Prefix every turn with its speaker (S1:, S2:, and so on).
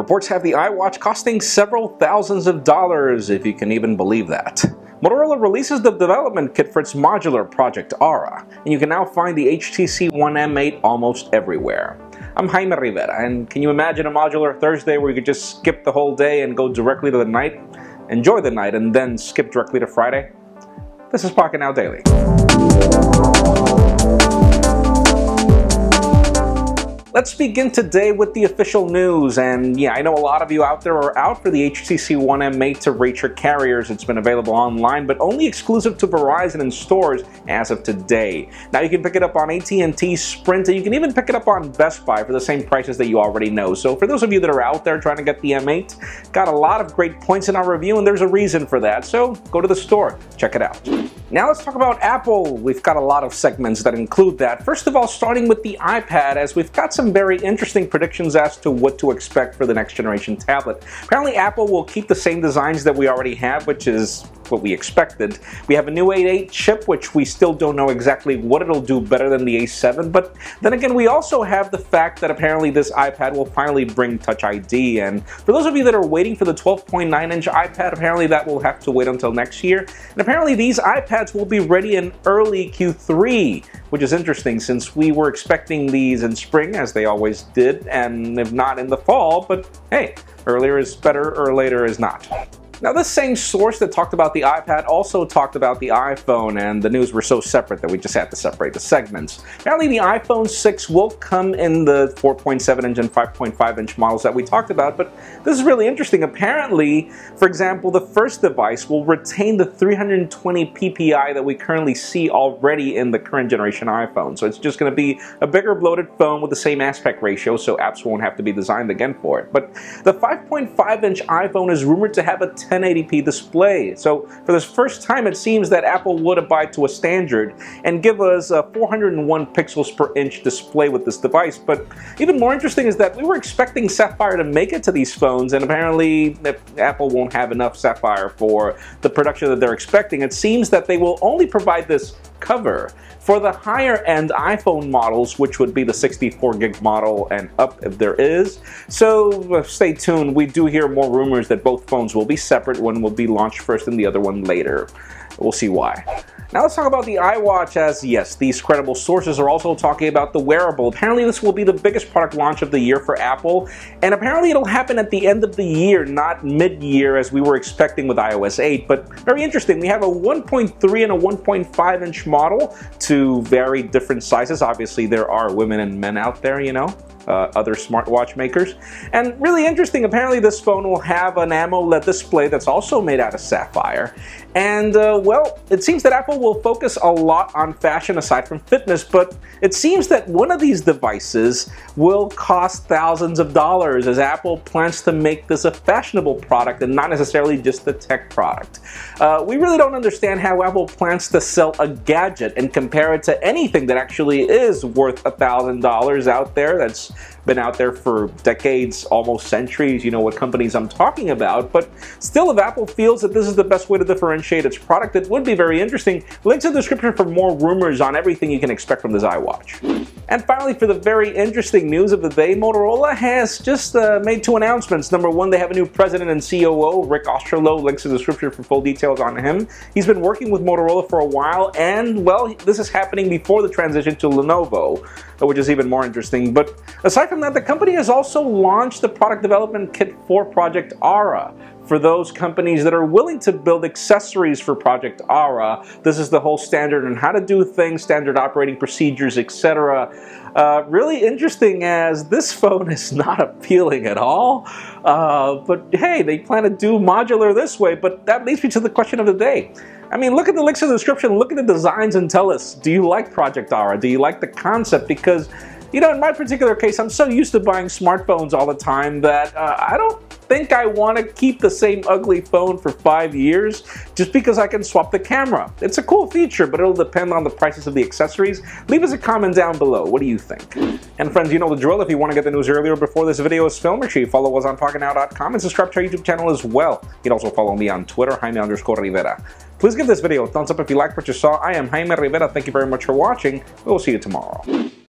S1: Reports have the iWatch costing several thousands of dollars, if you can even believe that. Motorola releases the development kit for its modular project-ara, and you can now find the HTC One M8 almost everywhere. I'm Jaime Rivera, and can you imagine a modular Thursday where you could just skip the whole day and go directly to the night, enjoy the night, and then skip directly to Friday? This is Pocketnow Daily. Let's begin today with the official news, and yeah, I know a lot of you out there are out for the HTC One M8 to rate your carriers. It's been available online, but only exclusive to Verizon in stores as of today. Now you can pick it up on AT&T, Sprint, and you can even pick it up on Best Buy for the same prices that you already know. So for those of you that are out there trying to get the M8, got a lot of great points in our review, and there's a reason for that, so go to the store, check it out. Now let's talk about Apple. We've got a lot of segments that include that. First of all, starting with the iPad, as we've got some very interesting predictions as to what to expect for the next generation tablet. Apparently Apple will keep the same designs that we already have, which is what we expected. We have a new A8 chip, which we still don't know exactly what it'll do better than the A7, but then again, we also have the fact that apparently this iPad will finally bring Touch ID, and for those of you that are waiting for the 12.9-inch iPad, apparently that will have to wait until next year, and apparently these iPads will be ready in early Q3, which is interesting since we were expecting these in spring, as they always did, and if not in the fall, but hey, earlier is better or later is not. Now, this same source that talked about the iPad also talked about the iPhone, and the news were so separate that we just had to separate the segments. Apparently, the iPhone 6 will come in the 4.7-inch and 5.5-inch models that we talked about, but this is really interesting. Apparently, for example, the first device will retain the 320 ppi that we currently see already in the current generation iPhone. So it's just going to be a bigger bloated phone with the same aspect ratio, so apps won't have to be designed again for it. But the 5.5-inch iPhone is rumored to have a 1080p display. So for the first time, it seems that Apple would abide to a standard and give us a 401 pixels per inch display with this device. But even more interesting is that we were expecting Sapphire to make it to these phones, and apparently Apple won't have enough Sapphire for the production that they're expecting. It seems that they will only provide this cover for the higher end iPhone models, which would be the 64 gig model and up if there is. So stay tuned. We do hear more rumors that both phones will be separate. One will be launched first and the other one later. We'll see why. Now let's talk about the iWatch, as yes, these credible sources are also talking about the wearable. Apparently this will be the biggest product launch of the year for Apple, and apparently it'll happen at the end of the year, not mid-year as we were expecting with iOS 8. But very interesting, we have a 1.3 and a 1.5-inch model to very different sizes. Obviously there are women and men out there, you know. Other smartwatch makers. And really interesting, apparently this phone will have an AMOLED display that's also made out of sapphire. And well, it seems that Apple will focus a lot on fashion aside from fitness, but it seems that one of these devices will cost thousands of dollars, as Apple plans to make this a fashionable product and not necessarily just a tech product. We really don't understand how Apple plans to sell a gadget and compare it to anything that actually is worth $1,000 out there that's been out there for decades, almost centuries. You know what companies I'm talking about. But still, if Apple feels that this is the best way to differentiate its product, it would be very interesting. Links in the description for more rumors on everything you can expect from this iWatch. And finally, for the very interesting news of the day, Motorola has just made two announcements. Number one, they have a new President and COO, Rick Osterloh. Links in the description for full details on him. He's been working with Motorola for a while, and well, this is happening before the transition to Lenovo, which is even more interesting. But aside from that, the company has also launched the product development kit for project-ara. For those companies that are willing to build accessories for project-ara, this is the whole standard on how to do things, standard operating procedures, etc. Really interesting, as this phone is not appealing at all. But hey, they plan to do modular this way, but that leads me to the question of the day. I mean, look at the links in the description, look at the designs and tell us, do you like project-ara? Do you like the concept? Because, you know, in my particular case, I'm so used to buying smartphones all the time that I don't think I want to keep the same ugly phone for 5 years just because I can swap the camera. It's a cool feature, but it'll depend on the prices of the accessories. Leave us a comment down below. What do you think? And friends, you know the drill. If you want to get the news earlier before this video is filmed, make sure you follow us on Pocketnow.com and subscribe to our YouTube channel as well. You can also follow me on Twitter, Jaime_Rivera. Please give this video a thumbs up if you liked what you saw. I am Jaime Rivera. Thank you very much for watching. We will see you tomorrow.